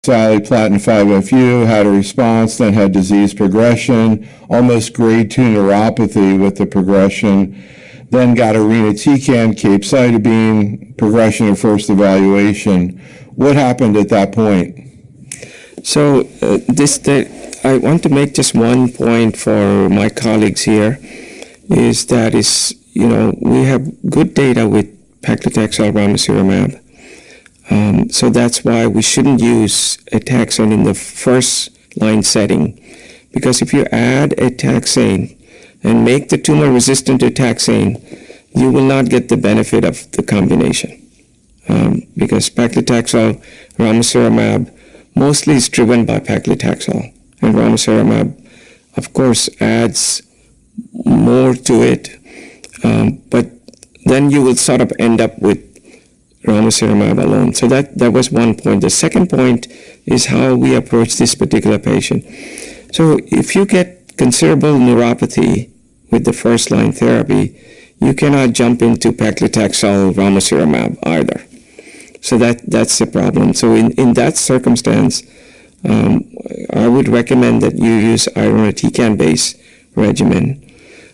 Oxaliplatin 5-FU, had a response, then had disease progression, almost grade 2 neuropathy with the progression, then got irinotecan, capecitabine, progression of first evaluation. What happened at that point? So I want to make just one point for my colleagues here, we have good data with paclitaxel ramucirumab. So that's why we shouldn't use a taxane in the first line setting, because if you add a taxane and make the tumor resistant to taxane, you will not get the benefit of the combination. Because paclitaxel ramucirumab mostly is driven by paclitaxel, and ramucirumab, of course, adds more to it, but then you will sort of end up with ramucirumab alone. So that was one point. The second point is how we approach this particular patient. So if you get considerable neuropathy with the first line therapy, you cannot jump into paclitaxel ramucirumab either. So that's the problem. So in that circumstance, I would recommend that you use irinotecan-based regimen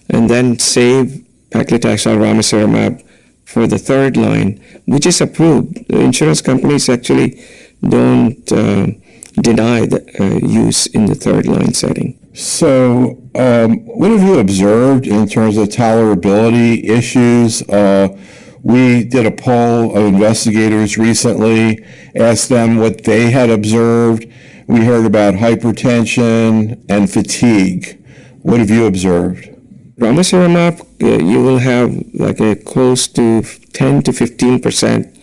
and then save paclitaxel ramucirumab for the third line, which is approved. The insurance companies actually don't deny the use in the third line setting. So what have you observed in terms of tolerability issues? We did a poll of investigators recently, asked them what they had observed. We heard about hypertension and fatigue. What have you observed? Ramucirumab, you will have like a close to 10 to 15%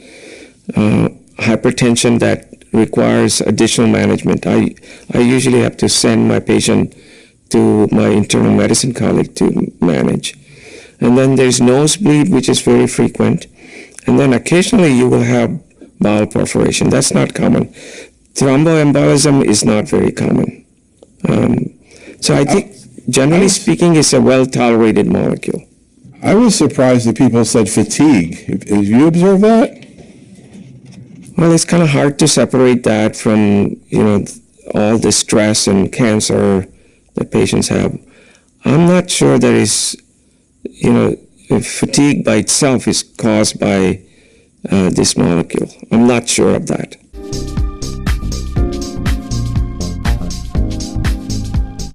hypertension that requires additional management. I usually have to send my patient to my internal medicine colleague to manage. And then there's nosebleed, which is very frequent. And then occasionally you will have bowel perforation. That's not common. Thromboembolism is not very common. So I think, generally speaking, it's a well-tolerated molecule. I was surprised that people said fatigue. Have you observed that? Well, it's kind of hard to separate that from, all the stress and cancer that patients have. I'm not sure that is, fatigue by itself is caused by this molecule. I'm not sure of that.